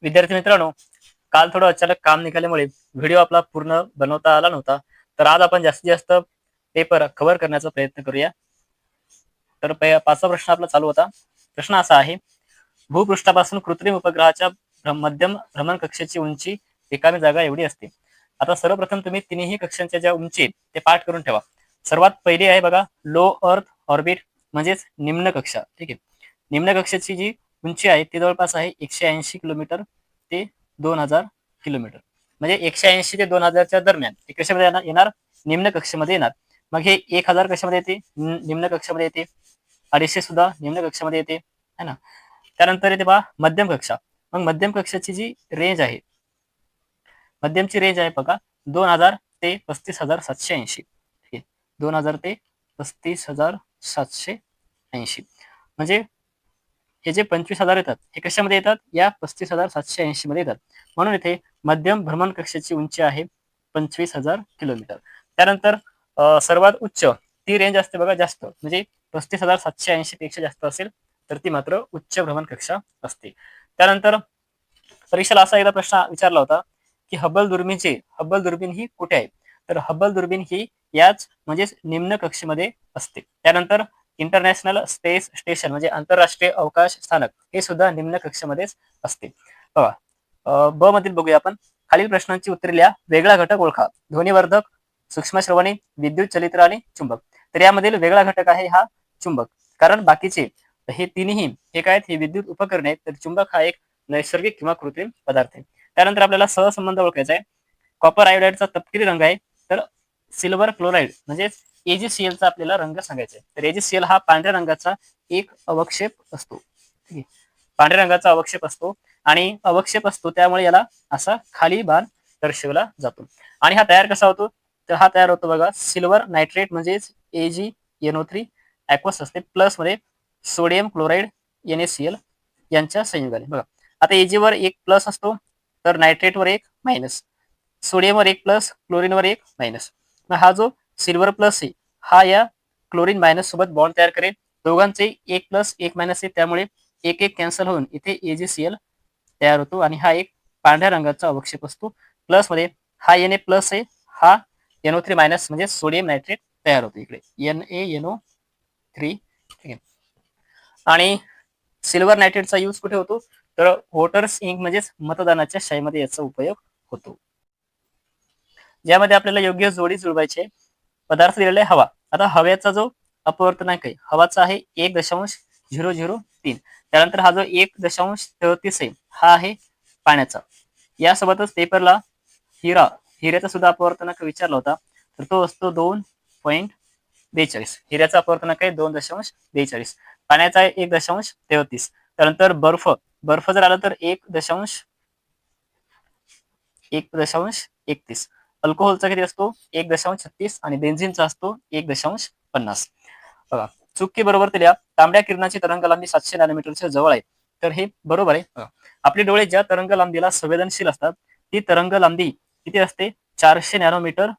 विद्यार्थी मित्रांनो, काल थोडं अचानक काम निघाल्यामुळे व्हिडिओ आपला पूर्ण बनवता आला नव्हता. तर आज आपण जास्तीत जास्त पेपर कव्हर करण्याचा प्रयत्न करूया. तर 5वा प्रश्न आपला चालू होता. प्रश्न असा आहे, भूपृष्ठापासून कृत्रिम उपग्रहाच्या मध्यम भ्रमणकक्षेची उंची रिकामी जागा एवढी असते. आता सर्वप्रथम तुम्ही तिन्ही कक्षांच्या ज्या उंची आहेत, ते पाठ करून ठेवा. सर्वात पहिली आहे बघा, लो अर्थ ऑर्बिट म्हणजेच निम्न कक्षा. ठीक आहे. निम्न कक्षेची जी उंची आहे ती जवळपास आहे 180 किलोमीटर ते 2000 किलोमीटर. म्हणजे 180 ते 2000च्या दरम्यान ते कशामध्ये येणार? निम्न कक्षेमध्ये येणार. मग हे 1000 कशामध्ये येते? निम्न कक्षामध्ये येते. 250 सुद्धा निम्न कक्षामध्ये येते, है ना. त्यानंतर येते पहा मध्यम कक्षा. मग मध्यम कक्षाची जी रेंज आहे, मध्यमची रेंज आहे बघा 2000 ते 35,780. ठीक आहे. 2000 ते 35,780. म्हणजे हे जे 25,000 येतात हे कशामध्ये येतात? या 35,780 मध्ये येतात. म्हणून इथे मध्यम भ्रमण कक्षेची उंची आहे 25,000 किलोमीटर. त्यानंतर सर्वात उच्च ती रेंज असते बघा जास्त, म्हणजे 35,780 पेक्षा जास्त असेल तर ती मात्र उच्च भ्रमण कक्षा असते. त्यानंतर परीक्षेला असा एकदा प्रश्न विचारला होता की हबल दुर्बीण ही कुठे आहे? तर हबल दुर्बीण ही याच म्हणजेच निम्न कक्षेमध्ये असते. त्यानंतर इंटरनॅशनल स्पेस स्टेशन म्हणजे आंतरराष्ट्रीय अवकाश स्थानक हे सुद्धा निम्न कक्षेमध्येच असते. बघा, ब मधील बघूया आपण. खालील प्रश्नांची उत्तरे लिहा. वेगळा घटक ओळखा. ध्वनिवर्धक, सूक्ष्मश्रवणी, विद्युत चलित्र आणि चुंबक. तर यामधील वेगळा घटक आहे हा चुंबक. कारण बाकीचे हे तिन्ही हे काय आहेत? हे विद्युत उपकरणे आहेत. तर चुंबक हा एक नैसर्गिक किंवा कृत्रिम पदार्थ आहे. त्यानंतर आपल्याला सहसंबंध ओळखायचा आहे. कॉपर आयोडाईडचा तपकिरी रंग आहे, तर सिल्वर क्लोराईड म्हणजे AgCl चा आपल्याला रंग सांगायचा आहे. तर AgCl हा पांढऱ्या रंगाचा एक अवक्षेप असतो. ठीक आहे. पांढऱ्या रंगाचा अवक्षेप असतो आणि अवक्षेप असतो त्यामुळे याला असा खाली बाण दर्शवला जातो. आणि हा तयार कसा होतो? तर हा तयार होतो बघा सिल्वर नायट्रेट म्हणजेच AgNO3 ॲक्वस असते प्लस मध्ये सोडियम क्लोराईड NaCl यांच्या संयोगाने. बघा आता Ag वर एक प्लस असतो, तर नायट्रेटवर एक मायनस, सोडियमवर एक प्लस, क्लोरीनवर एक मायनस. मग हा जो सिल्वर प्लस आहे हा या क्लोरीन मायनस सोबत बॉन्ड तयार करेल. दोघांचे एक प्लस एक मायनस आहे त्यामुळे एक एक कॅन्सल होऊन इथे AgCl तयार होतो आणि हा एक पांढऱ्या रंगाचा अवक्षेप असतो. प्लस मध्ये हा Na प्लस आहे, हा NO3 मायनस म्हणजे सोडियम नायट्रेट तयार होतो इकडे NaNO3. ठीक आहे. आणि सिल्वर नायट्रेटचा यूज कुठे होतो? तर वोटर्स इंक म्हणजेच मतदानाच्या शाईमध्ये याचा उपयोग होतो. ज्यामध्ये आपल्याला योग्य जोडी जुळवायची. पदार्थ दिलेला आहे हवा. आता हवेचा जो अपवर्तनांक आहे हवाचा आहे 1.003. त्यानंतर हा जो 1.33 आहे हा आहे पाण्याचा. यासोबतच पेपरला हिऱ्याचा सुद्धा अपवर्तनांक विचारला होता, तर तो असतो 2.42. हिऱ्याचा अपवर्तनांक आहे 2.42. पाण्याचा आहे 1.33. त्यानंतर बर्फ जर आला तर 1.31. अल्कोहोलचा किती असतो? 1.36 आणि बेन्झिनचा असतो 1.50. बघा चुकी बरोबर दिल्या. तांबड्या किरणाची तरंगलांबी 700 नॅनोमीटरच्या जवळ आहे. तर हे बरोबर आहे. आपले डोळे ज्या तरंगलांबीला संवेदनशील असतात ती तरंगलांबी किती असते? 400 नॅनोमीटर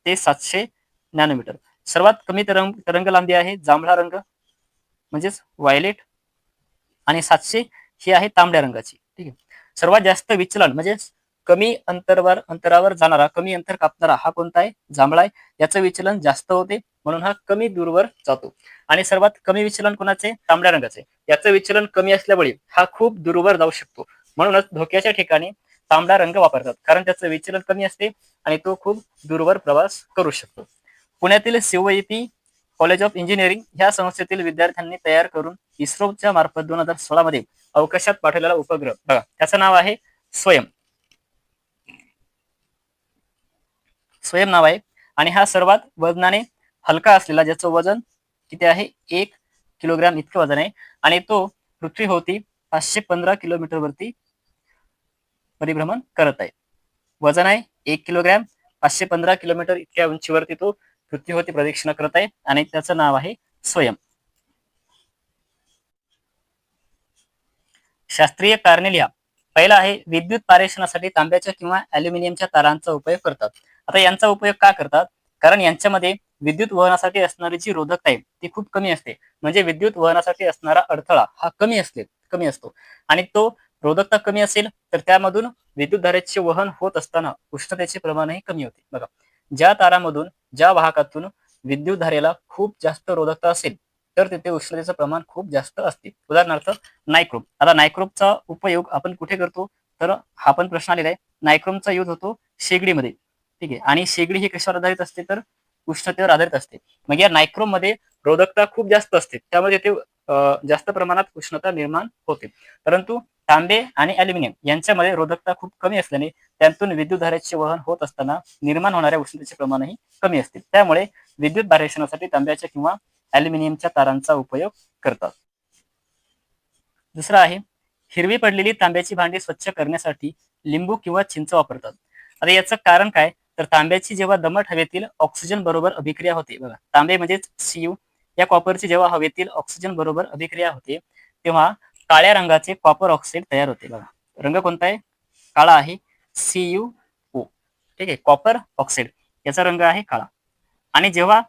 ते 700 नॅनोमीटर. सर्वात कमी तरंगलांबी आहे जांभळा रंग म्हणजेच व्हायलेट आणि 700 ही आहे तांबड्या रंगाची. ठीक आहे. सर्वात जास्त विचलन म्हणजे कमी अंतरावर जाणारा, कमी अंतर कापणारा हा कोणता आहे? जांभळा आहे. याचं विचलन जास्त होते म्हणून हा कमी दूरवर जातो. आणि सर्वात कमी विचलन कोणाचे? तांबड्या रंगाचे. याचं विचलन कमी असल्यामुळे हा खूप दूरवर जाऊ शकतो. म्हणूनच धोक्याच्या ठिकाणी तांबडा रंग वापरतात, कारण त्याचं विचलन कमी असते आणि तो खूप दूरवर प्रवास करू शकतो. पुण्यातील COEP कॉलेज ऑफ इंजिनिअरिंग ह्या संस्थेतील विद्यार्थ्यांनी तयार करून इस्रोच्या मार्फत 2016 मध्ये अवकाशात पाठवलेला उपग्रह बघा त्याचं नाव आहे स्वयं. स्वयं नाव आहे आणि हा सर्वात वजनाने हलका असलेला, ज्याचं वजन किती आहे? 1 किलोग्रॅम इतकं वजन आहे आणि तो पृथ्वीभोवती 515 किलोमीटर वरती परिभ्रमण करत आहे. वजन आहे 1 किलोग्रॅम, 515 किलोमीटर इतक्या उंचीवरती तो पृथ्वीभोवती प्रदक्षिणा करत आहे आणि त्याचं नाव आहे स्वयं. शास्त्रीय कारणे लिहा. पहिला आहे विद्युत पारेषणासाठी तांब्याच्या किंवा अॅल्युमिनियमच्या तारांचा उपयोग करतात. आता यांचा उपयोग का करतात? कारण यांच्यामध्ये विद्युत वहनासाठी असणारी जी रोधकता आहे ती खूप कमी असते. म्हणजे विद्युत वहनासाठी असणारा अडथळा हा कमी असतो आणि तो रोधकता कमी असेल तर त्यामधून विद्युतधारेचे वहन होत असताना उष्णतेचे प्रमाणही कमी होते. बघा, ज्या तारामधून ज्या वाहकातून विद्युतधारेला खूप जास्त रोधकता असेल तर तिथे उष्णतेचं प्रमाण खूप जास्त असते. उदाहरणार्थ नायक्रोम. आता नायक्रोमचा उपयोग आपण कुठे करतो, तर हा पण प्रश्न आलेला आहे. नायक्रोमचा यूज होतो शेगडीमध्ये. ठीक आहे. आणि शेगडी ही कशावर आधारित असते, तर उष्णतेवर आधारित असते. मग या नायक्रोम मध्ये रोधकता खूप जास्त असते, त्यामुळे ते जास्त प्रमाणात उष्णता निर्माण होते. परंतु तांबे आणि अॅल्युमिनियम यांच्यामध्ये रोधकता खूप कमी असल्याने त्यातून विद्युतधारेचे वहन होत असताना निर्माण होणाऱ्या उष्णतेचे प्रमाणही कमी असते. त्यामुळे विद्युत धारेषणासाठी तांब्याच्या किंवा अॅल्युमिनियमच्या तारांचा उपयोग करतात. दुसरा आहे, हिरवी पडलेली तांब्याची भांडी स्वच्छ करण्यासाठी लिंबू किंवा चिंच वापरतात. आता याचं कारण काय, तर तांब्याची जेव्हा दमट हवेतील ऑक्सिजन बरोबर अभिक्रिया होते, बघा तांबे म्हणजेच Cu, या कॉपरची जेव्हा हवेतील ऑक्सिजन बरोबर अभिक्रिया होते तेव्हा काळ्या रंगाचे कॉपर ऑक्साईड तयार होते. बघा, रंग कोणता आहे, काळा आहे, CuO. ठीक आहे, कॉपर ऑक्साईड याचा रंग आहे काळा. आणि जेव्हा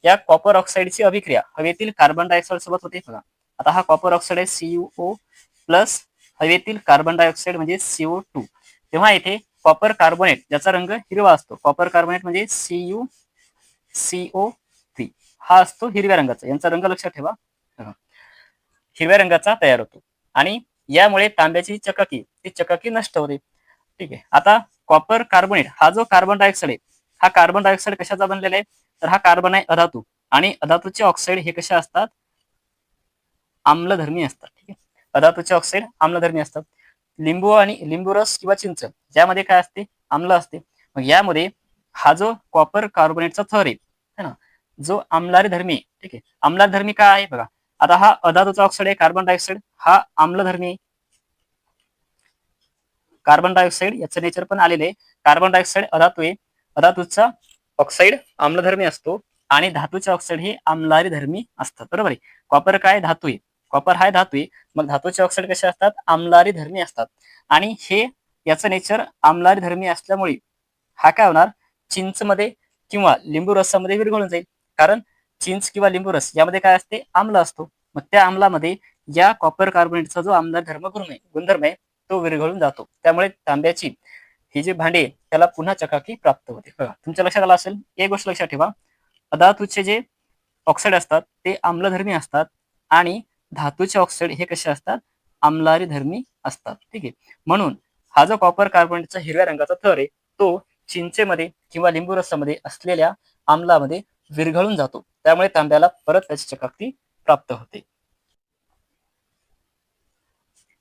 या कॉपर ऑक्साईडची अभिक्रिया हवेतील कार्बन डायऑक्साईड सोबत होते, बघा आता हा कॉपर ऑक्साईड आहे CuO प्लस हवेतील कार्बन डायऑक्साईड म्हणजे CO2, तेव्हा इथे कॉपर कार्बोनेट ज्याचा रंग हिरवा असतो, कॉपर कार्बोनेट म्हणजे CuCO3, हा असतो हिरव्या रंगाचा. यांचा रंग लक्षात ठेवा, हिरव्या रंगाचा तयार होतो. आणि यामुळे तांब्याची चकाकी ती चकाकी नष्ट होते. ठीक आहे. आता कॉपर कार्बोनेट हा जो कार्बन डायऑक्साईड आहे, हा कार्बन डायऑक्साईड कशाचा बनलेला आहे, तर हा कार्बन आहे अधातू. आणि अधातूचे ऑक्साईड हे कशा असतात, आम्लधर्मी असतात. ठीक आहे, अधातूचे ऑक्साईड आम्लधर्मी असतात. लिंबू आणि लिंबू रस किंवा चिंच ज्यामध्ये काय असते, आम्ल असते. मग यामध्ये हा जो कॉपर कार्बोनेटचा थर आहे है ना, जो आम्लारी धर्मी आहे. ठीक आहे, आम्लारी धर्मी काय आहे, बघा आता हा अधातूचा ऑक्साईड आहे कार्बन डायऑक्साईड, हा आम्लधर्मी आहे. कार्बन डायऑक्साईड याचं नेचर पण आलेलं आहे. कार्बन डायऑक्साईड अधातू आहे, अधातूचा ऑक्साईड आम्लधर्मी असतो आणि धातूचे ऑक्साईड हे आम्लारी धर्मी असतात. बरोबर आहे. कॉपर काय, धातू आहे, कॉपर हा धातू आहे. मग धातूचे ऑक्साईड कसे असतात, आम्लारी धर्मी असतात. आणि हे याचं नेचर आम्लारी धर्मी असल्यामुळे हा काय होणार, चिंचमध्ये किंवा लिंबू रसामध्ये विरघळून जाईल. कारण चिंच किंवा लिंबू रस यामध्ये काय असते, आम्ल असतो. मग त्या आम्लामध्ये या कॉपर कार्बोनेटचा जो आम्ल गुणधर्म आहे तो विरघळून जातो. त्यामुळे तांब्याची ही जी भांडी आहे त्याला पुन्हा चकाकी प्राप्त होते. बघा, तुमच्या लक्षात आलं असेल, एक गोष्ट लक्षात ठेवा, अधातूचे जे ऑक्साईड असतात ते आम्लधर्मी असतात आणि धातूचे ऑक्साईड हे कसे असतात, आम्लारी धर्मी असतात. ठीक आहे, म्हणून हा जो कॉपर कार्बोनेटचा हिरव्या रंगाचा थर आहे तो चिंचेमध्ये किंवा लिंबू रसामध्ये असलेल्या आम्लामध्ये विरघळून जातो. त्यामुळे तांब्याला परत त्याची चकाकी प्राप्त होते.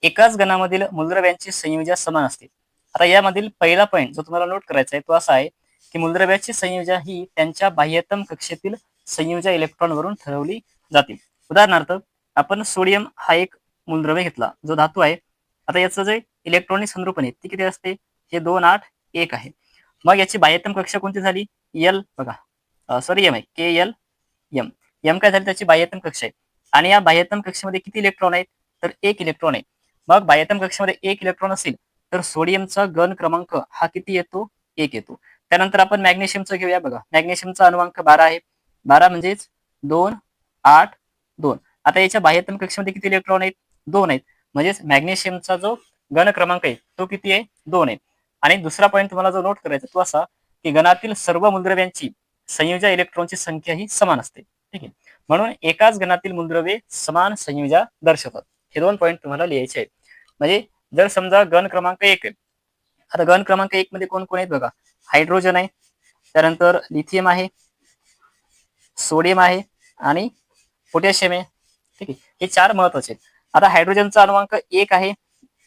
एकाच गणामधील मूलद्रव्यांची संयोजा समान असते. आता यामधील पहिला पॉईंट जो तुम्हाला नोट करायचा आहे तो असा आहे की मूलद्रव्याची संयोजा ही त्यांच्या बाह्यतम कक्षेतील संयोजा इलेक्ट्रॉनवरून ठरवली जाते. उदाहरणार्थ आपण सोडियम हा एक मूलद्रव्य घेतला जो धातू आहे. आता याचं जे इलेक्ट्रॉनिक संरूपण आहे ती किती असते, हे 281 आहे. मग याची बाह्यतम कक्षा कोणती झाली, एल. बघा सॉरी एम आहे, KL. एम काय झाली, त्याची बाह्यतम कक्षा आहे. आणि या बाह्यतम कक्षेमध्ये किती इलेक्ट्रॉन आहेत, तर 1 इलेक्ट्रॉन आहे. मग बाह्यतम कक्षेमध्ये 1 इलेक्ट्रॉन असेल तर सोडियमचा घन क्रमांक हा किती येतो, 1 येतो. त्यानंतर आपण मॅग्नेशियमचं घेऊया. बघा मॅग्नेशियमचा अनुवांक 12 आहे. 12 म्हणजेच 2, 8, 2. आता याच्या बाह्यतम कक्षेमध्ये किती इलेक्ट्रॉन आहेत, 2 आहेत. म्हणजेच मॅग्नेशियमचा जो घन क्रमांक आहे तो किती आहे, 2 आहे. आणि दुसरा पॉईंट तुम्हाला जो नोट करायचा तो असा की गणातील सर्व मूलद्रव्यांची संयोजा इलेक्ट्रॉनची संख्या ही समान असते. ठीक आहे, म्हणून एकाच गणातील मूलद्रव्ये समान संयोजा दर्शवतात. हे 2 पॉईंट तुम्हाला लिहायचे आहेत. म्हणजे जर समजा गण क्रमांक 1 आहे, आता गण क्रमांक 1 मध्ये कोण कोण आहेत, बघा हायड्रोजन आहे, त्यानंतर लिथियम आहे, सोडियम आहे आणि पोटॅशियम आहे. ठीक आहे, हे 4 महत्वाचे आहेत. आता हायड्रोजनचा अनुवांक 1 आहे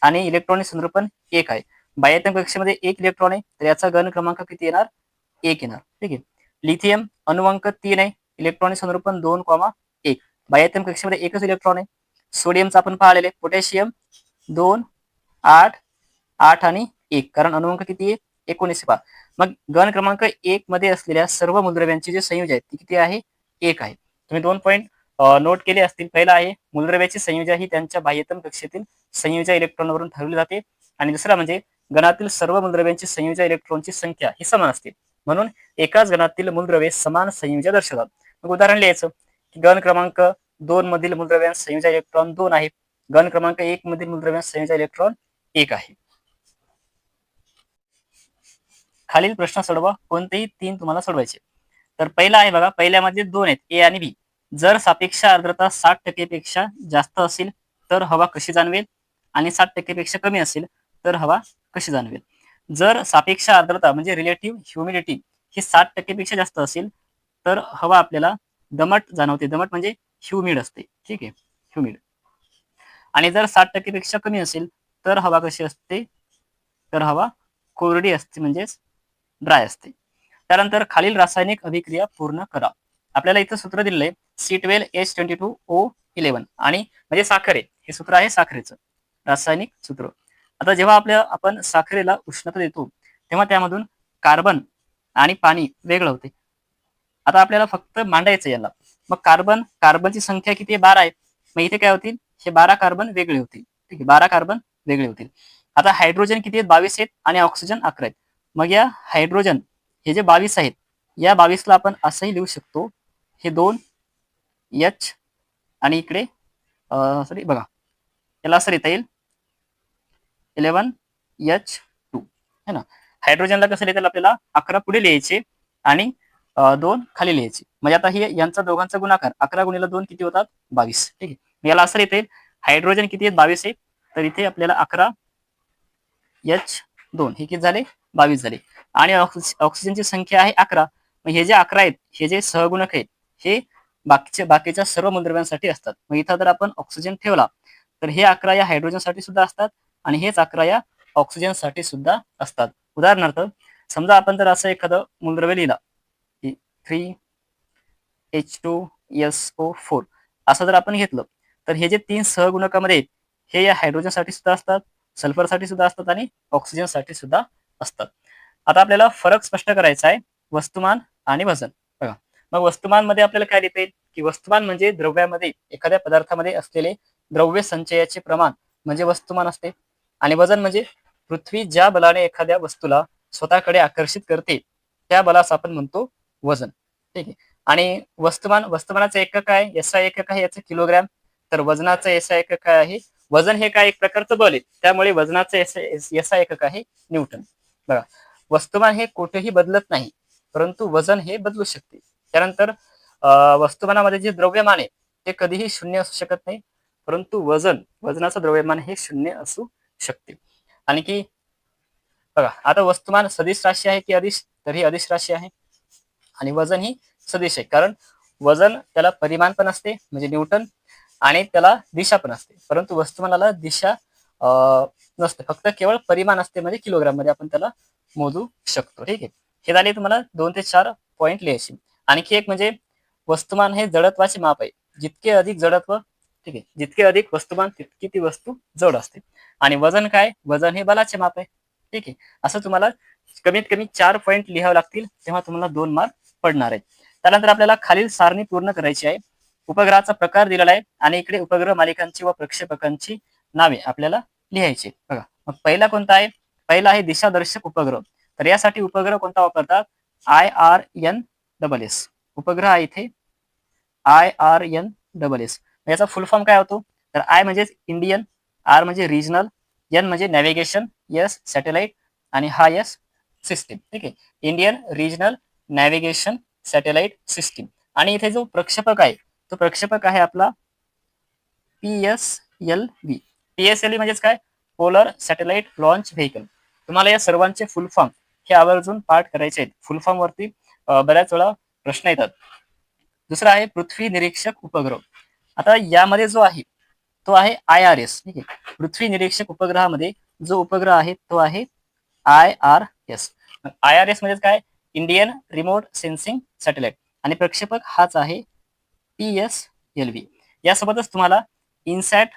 आणि इलेक्ट्रॉनिक संरूपण 1 आहे. बाह्यतम कक्षेमध्ये 1 इलेक्ट्रॉन आहे तर याचा घन क्रमांक किती येणार, 1 येणार. ठीक आहे, लिथियम अनुवांक 3 आहे, इलेक्ट्रॉनिक संरूपण 2,1. बाह्यतम कक्षेमध्ये एकच इलेक्ट्रॉन आहे. सोडियमचा आपण पाहिलेले, पोटॅशियम 2, 8, 8 आणि 1, कारण अनुवांक किती आहे, 19 पहा. मग घन क्रमांक 1 मध्ये असलेल्या सर्व मूलद्रव्यांची जे संयोज आहे ती किती आहे, 1 आहे. तुम्ही 2 पॉईंट नोट केले असतील. पहिला आहे मूलद्रव्याची संयोजा ही त्यांच्या बाह्यतम कक्षेतील संयोजा इलेक्ट्रॉनवरून ठरवली जाते. आणि दुसरा म्हणजे गणातील सर्व मूलद्रव्यांची संयोजा इलेक्ट्रॉनची संख्या ही समान असते. म्हणून एकाच गणातील मूलद्रव्ये समान संयोजा दर्शवतात. मग उदाहरण लिहायचं की गण क्रमांक 2 मधील मूलद्रव्यांस संयोजा इलेक्ट्रॉन 2 आहे, गण क्रमांक 1 मधील मूलद्रव्यांस संयोजा इलेक्ट्रॉन 1 आहे. खालील प्रश्न सोडवा, कोणतेही 3 तुम्हाला सोडवायचे. तर पहिला आहे बघा, पहिल्यामध्ये 2 आहेत, ए आणि बी. जर सापेक्ष आर्द्रता 60% पेक्षा जास्त असेल, तर हवा कशी जाणवेल? आणि 60% पेक्षा कमी असेल, तर हवा कशी जाणवेल? जर सापेक्ष आर्द्रता म्हणजे रिलेटिव्ह ह्युमिडिटी ही 60% पेक्षा जास्त असेल, तर हवा आपल्याला दमट जाणवते. दमट म्हणजे ह्युमिड असते. ठीक आहे, ह्युमिड. आणि जर 60% पेक्षा कमी असेल, तर हवा कशी असते? तर हवा कोरडी असते, म्हणजेच ड्राय असते. त्यानंतर खालील रासायनिक अभिक्रिया पूर्ण करा. आपल्याला इथं सूत्र दिलेलं आहे C12H22O11 आणि म्हणजे साखर आहे. हे सूत्र आहे साखरेचं रासायनिक सूत्र. आता जेव्हा आपण साखरेला उष्णता देतो, तेव्हा त्यामधून कार्बन आणि पाणी वेगळं होते. आता आपल्याला फक्त मांडायचं याला. मग कार्बनची संख्या किती आहे? 12 आहे. मग इथे काय होतील? हे 12 कार्बन वेगळे होतील. ठीक आहे, 12 कार्बन वेगळे होतील. आता हायड्रोजन किती आहेत? 22 आहेत आणि ऑक्सिजन 11 आहेत. मग या हायड्रोजन हे जे 22 आहेत, या 22ला आपण असंही लिहू शकतो, हे 2 एच आणि इकडे सॉरी बघा, याला असं लिहिता येईल 11H2 है ना. हायड्रोजनला कसं लिहिता येईल आपल्याला? 11 पुढे लिहायचे आणि 2 खाली लिहायचे. म्हणजे आता हे यांचा दोघांचा गुणाकार 11 गुणिले 2 किती होतात? 22. ठीक आहे. याला असं लिहिता येईल, हायड्रोजन किती आहेत? 22 आहे. तर इथे आपल्याला 11H2 हे किती झाले? 22 झाले. आणि ऑक्सिजनची संख्या आहे 11. मग हे जे 11 आहेत, हे जे सहगुणक आहेत, हे बाकीच्या सर्व मूलद्रव्यांसाठी असतात. मग इथं जर आपण ऑक्सिजन ठेवला, तर हे 11 या हायड्रोजनसाठी सुद्धा असतात आणि हेच 11 या ऑक्सिजनसाठी सुद्धा असतात. उदाहरणार्थ, समजा आपण जर असं एखादं मूलद्रव्य लिहिला, 3H2SO4 असं जर आपण घेतलं, तर हे जे 3 सहगुणकामध्ये आहेत, हे या हायड्रोजनसाठी सुद्धा असतात, सल्फरसाठी सुद्धा असतात आणि ऑक्सिजनसाठी सुद्धा असतात. आता आपल्याला फरक स्पष्ट करायचा आहे, वस्तुमान आणि वजन. बघा, मग वस्तुमानमध्ये आपल्याला काय लिहिता येईल, की वस्तुमान म्हणजे द्रव्यामध्ये एखाद्या पदार्थामध्ये असलेले द्रव्य संचयाचे प्रमाण म्हणजे वस्तुमान असते. आणि वजन म्हणजे पृथ्वी ज्या बलाने एखाद्या वस्तूला स्वतःकडे आकर्षित करते, त्या बलास आपण म्हणतो वजन. ठीक आहे. आणि वस्तुमानाचं एकक काय? एसआय एकक आहे याचं किलोग्रॅम. तर वजनाचं एसआय एकक काय आहे? वजन हे काय एक प्रकारचं बल आहे, त्यामुळे वजनाचं एसआय एकक आहे न्यूटन. बघा, वस्तुमान हे कुठेही बदलत नाही, परंतु वजन हे बदलू शकते. त्यानंतर वस्तुमानामध्ये जे द्रव्यमान आहे ते कधीही शून्य असू शकत नाही, परंतु वजनाचं द्रव्यमान हे शून्य असू शकते. आणखी बघा, आता वस्तुमान सदिश राशी आहे की अदिश? तर ही अदिश राशी आहे. आणि वजन ही सदिश आहे, कारण वजन त्याला परिमाण पण असते म्हणजे न्यूटन आणि त्याला दिशा पण असते, परंतु वस्तुमानाला दिशा नसते, फक्त केवळ परिमाण असते म्हणजे किलोग्राम मध्ये आपण त्याला मोजू शकतो. ठीक आहे. हे झाले तुम्हाला 2 ते 4 पॉईंट लिहायचे. आणखी एक म्हणजे वस्तुमान हे जडत्वाचे माप आहे. जितके अधिक जडत्व, ठीक आहे, जितके अधिक वस्तुमान तितकी ती वस्तू जड असते. आणि वजन काय? वजन हे बलाचे माप आहे. ठीक आहे. असं तुम्हाला कमीत कमी 4 पॉईंट लिहावे लागतील, तेव्हा तुम्हाला 2 मार्क पडणार आहेत. त्यानंतर आपल्याला खालील सारणी पूर्ण करायची आहे. उपग्रहाचा प्रकार दिलेला आहे आणि इकडे उपग्रह मालिकांची व प्रक्षेपकांची नावे आपल्याला लिहायची. बघा, मग पहिला कोणता आहे? पहिला आहे दिशादर्शक उपग्रह. तर यासाठी उपग्रह कोणता वापरतात? IRNSS उपग्रह आहे इथे, IRNSS. याचा फुल फॉर्म काय होतो? तर आय म्हणजे इंडियन, आर म्हणजे रिजनल, एन म्हणजे नॅव्हिगेशन, एस सॅटेलाइट आणि हा एस सिस्टीम. ठीक आहे. Indian regional navigation satellite system. आणि इथे जो प्रक्षेपक आहे, तो प्रक्षेपक आहे आपला PSLV. PSLV म्हणजेच काय? Polar satellite launch vehicle. तुम्हाला या सर्वांचे फुल फॉर्म हे आवर्जून पाठ करायचे आहेत. फुल फॉर्म वरती बऱ्याच वेळा प्रश्न येतात. दुसरा आहे पृथ्वी निरीक्षक उपग्रह. आता यामध्ये जो आहे तो आहे IRS. ठीक आहे. पृथ्वी निरीक्षक उपग्रहामध्ये जो उपग्रह आहे तो आहे IRS. IRS म्हणजे काय? Indian remote sensing satellite. आणि प्रक्षेपक हाच आहे PSLV. यासोबतच तुम्हाला इनसॅट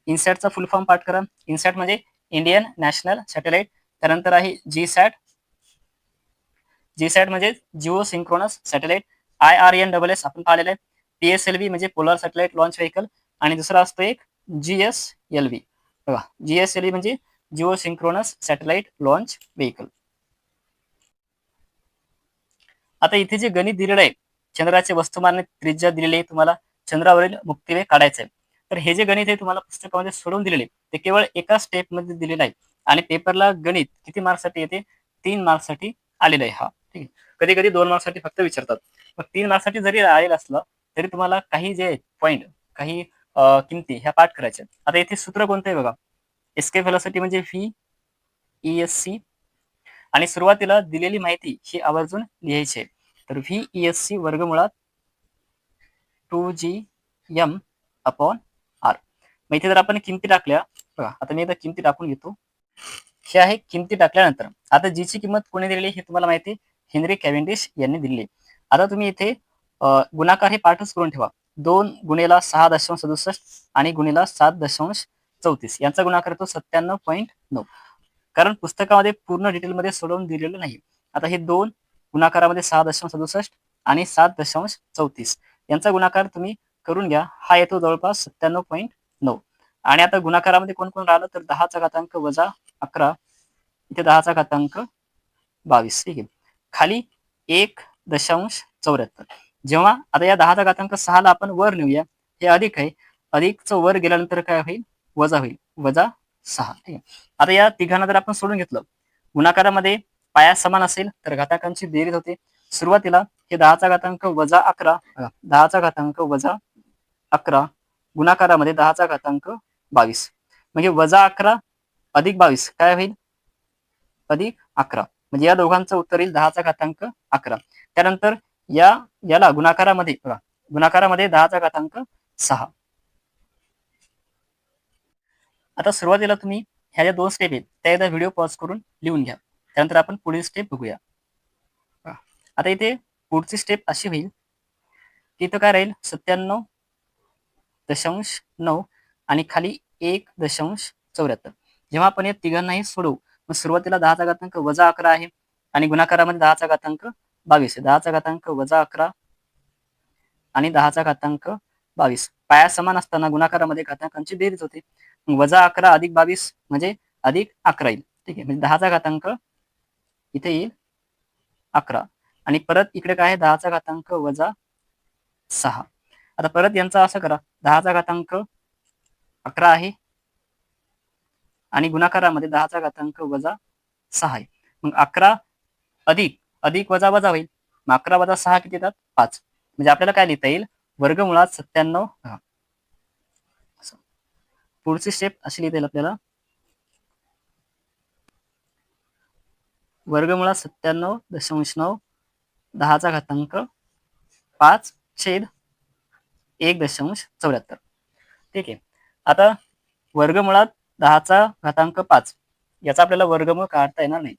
इनसॅटचा फुल फॉर्म पाठ करा. इनसॅट म्हणजे इंडियन नॅशनल सॅटेलाइट. त्यानंतर आहे जीसॅट म्हणजे जिओ सिंक्रोनस सॅटेलाइट. IRNSS आपण पाहिलेलं आहे. PSLV म्हणजे पोलर सॅटेलाइट लॉन्च व्हेकल. आणि दुसरा असतो एक GSLV. बघा, GSLV म्हणजे Jio synchronous satellite launch vehicle. आता इथे जे गणित दिलेलं आहे, चंद्राचे वस्तुमान त्रिज्या दिलेली आहे तुम्हाला, चंद्रावरील मुक्तिवेग काढायचा आहे. तर हे जे गणित आहे तुम्हाला पुस्तकामध्ये सोडवून दिलेले ते केवळ एका स्टेपमध्ये दिलेलं आहे आणि पेपरला गणित किती मार्क्ससाठी येते? 3 मार्क्ससाठी आलेलं आहे हा. ठीक आहे. कधी-कधी 2 मार्क्ससाठी फक्त विचारतात. मग 3 मार्क्ससाठी जरी आलेलं असलं तरी तुम्हाला काही जे पॉइंट काही किमती ह्या पाठ करायच्या. आता इथे सूत्र कोणतं आहे बघा. एस्के व्हेलॉसिटी म्हणजे व्ही ई-एस-सी आणि सुरुवातीला दिलेली माहिती ही आवर्जून लिहायची आहे. तर व्ही ई-एस-सी वर्गमुळात 2g m अपॉन r. मग इथे जर आपण किमती टाकल्या बघा, आता मी एकदा किमती टाकून घेतो. हे आहे किमती टाकल्यानंतर आता जीची किंमत कोणी दिलेली हे तुम्हाला माहिती आहे, हेनरी कॅव्हेंडिश यांनी दिलेली. आता तुम्ही इथे गुणाकार हे पाठच करून ठेवा. 2 गुणेला 6.67 आणि गुणेला 7.34 यांचा गुणाकार येतो 97.9. कारण पुस्तकामध्ये पूर्ण डिटेलमध्ये सोडवून दिलेलं नाही. आता हे 2 गुणाकारामध्ये 6.67 आणि 7.34 यांचा गुणाकार तुम्ही करून घ्या. हा येतो जवळपास 97.9. आणि आता गुणाकारामध्ये कोण कोण राहिलं तर 10चा घातांक वजा 11, इथे 10चा घातांक 22. ठीक आहे. खाली 1.74. जेव्हा आता या 10चा घातांक 6ला आपण वर नेऊया, हे अधिक आहे. अधिकचं वर गेल्यानंतर काय होईल? वजा होईल. वजा 6. ठीक आहे. आता या तिघांना जर आपण सोडून घेतलं, गुणाकारामध्ये पाया समान असेल तर घातांकांची बेरीज होते. सुरुवातीला हे 10चा घातांक वजा 11, 10चा घातांक वजा 11 गुणाकारामध्ये 10चा घातांक 22 म्हणजे वजा 11 अधिक 22 काय होईल? अधिक 11. म्हणजे या दोघांचं उत्तर येईल 10चा घातांक 11. त्यानंतर याला गुणाकारामध्ये बघा, गुणाकारामध्ये 10चा घातांक 6. आता सुरुवातीला तुम्ही ह्या ज्या 2 स्टेप आहेत त्या एकदा व्हिडिओ पॉज करून लिहून घ्या. त्यानंतर आपण पुढील स्टेप बघूया. आता इथे पुढची स्टेप अशी होईल की इथं काय राहील 97.9 आणि खाली 1.74. जेव्हा आपण या तिघांनाही सोडवू मग सुरुवातीला 10चा घातांक वजा 11 आहे आणि गुणाकारामध्ये 10चा घातांक 22 आहे. 10चा घातांक वजा 11 आणि 10चा घातांक 22 पाया समान असताना गुणाकारामध्ये घातांकांची बेरीज होते. वजा 11 अधिक 22 म्हणजे अधिक 11 येईल. ठीक आहे. म्हणजे 10चा घातांक इथे येईल 11 आणि परत इकडे काय आहे 10चा घातांक वजा 6. आता परत यांचा असं करा 10चा घातांक 11 आहे आणि गुणाकारामध्ये 10चा घातांक वजा 6 आहे. मग 11 अधिक अधिक वजा वजा होईल. मग 11 वजा 6 किती येतात? 5. म्हणजे आपल्याला काय लिहिता येईल? वर्गमुळात 97. पुढची स्टेप अशी लिहिता येईल आपल्याला वर्गमुळात 97.9 10चा घातांक 5 छेद 1.74. ठीक आहे. आता वर्गमुळात 10चा घातांक 5 याचा आपल्याला वर्गमूळ काढता येणार नाही.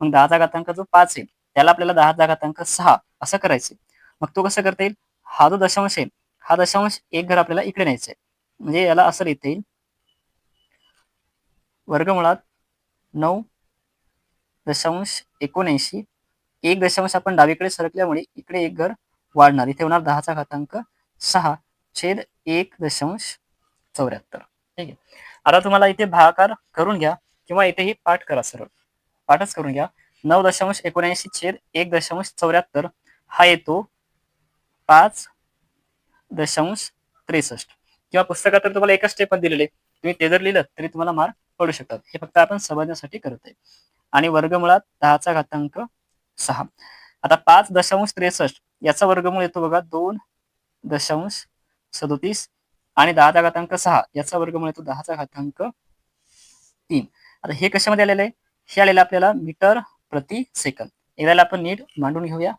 मग 10चा घातांक जो 5 आहे त्याला आपल्याला 10चा घातांक 6 असं करायचं. मग तो कसं करता येईल? हा जो दशांश आहे हा दशांश एक घर आपल्याला इकडे न्यायचा आहे. म्हणजे याला असं लिहिता येईल वर्गमुळात 9.79. एक दशांश आपण डावीकडे सरकल्यामुळे इकडे एक घर वाढणार. इथे होणार 10चा घातांक 6 छेद 1.74. ठीक आहे. आता तुम्हाला इथे भागाकार करून घ्या किंवा इथेही पाठ करा. सरळ पाठच करून घ्या. 9.79 छेद 1.74 हा येतो 5.63 किंवा पुस्तकात तर तुम्हाला एका स्टेप दिलेले तुम्ही ते जर लिहिलं तरी तुम्हाला मार्क पडू शकतात. हे फक्त आपण समजण्यासाठी करत आहे. आणि वर्गमुळात 10चा घातांक 6. आता 5.63 याचा वर्गमूळ येतो बघा 2.37 आणि 10चा घातांक 6 याचा वर्गमूळ येतो 10चा घातांक 3. आता हे कशामध्ये आलेलं आहे? हे आलेलं आपल्याला मीटर प्रति सेकंद. एकदा आपण नीट मांडून घेऊया.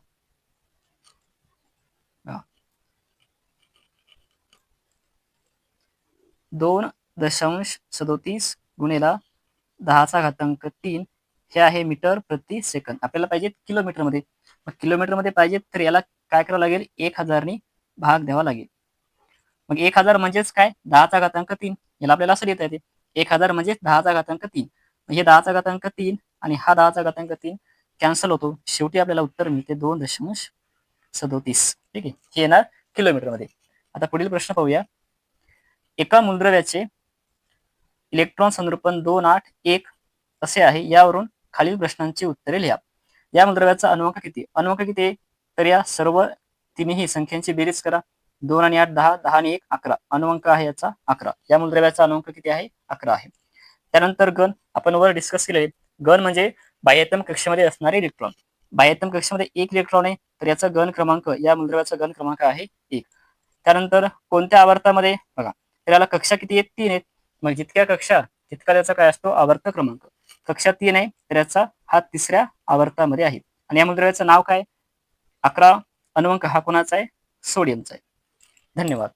2.37 गुणेला 10चा घातांक 3 हे आहे मीटर प्रति सेकंद. आपल्याला पाहिजे किलोमीटर मध्ये. मग किलोमीटर मध्ये पाहिजे तर याला काय करावं लागेल? 1000 ने भाग द्यावा लागेल. मग 1000 म्हणजेच काय? 10चा घातांक 3. याला आपल्याला असं लिहिता येते 1000 म्हणजे 10चा घातांक 3. हे 10चा घातांक 3 आणि हा 10चा घातांक 3 कॅन्सल होतो. शेवटी आपल्याला उत्तर मिळते 2.37. ठीक आहे. हे येणार किलोमीटर मध्ये. आता पुढील प्रश्न पाहूया. एका मूलद्रव्याचे इलेक्ट्रॉन संरूपण 281 असे आहे. यावरून खालील प्रश्नांची उत्तरे लिहा. या मूलद्रव्याचा अनुवांक किती? अनुवांक किती आहे? तर या सर्व तिन्ही संख्यांची बेरीज करा. 2 आणि 8 10, 10 आणि 1 11. अनुअंक आहे याचा 11. या मूलद्रव्याचा अनुअंक किती आहे? 11 आहे. त्यानंतर घन आपण वर डिस्कस केलेले. घन म्हणजे बाह्यतम कक्षेमध्ये असणारे इलेक्ट्रॉन. बाह्यतम कक्षेमध्ये 1 इलेक्ट्रॉन आहे, तर याचा घन क्रमांक, या मूलद्रव्याचा घन क्रमांक आहे 1. त्यानंतर कोणत्या आवर्तामध्ये बघा, तर याला कक्षा किती आहेत? 3 आहेत. मग जितक्या कक्षा तितका त्याचा काय असतो? आवर्त क्रमांक. कक्षा 3 आहे, तर याचा हा 3ऱ्या आवर्तामध्ये आहे. आणि या मूलद्रव्याचं नाव काय? 11. अनुअंक हा कोणाचा आहे? सोडियमचा आहे. धन्यवाद.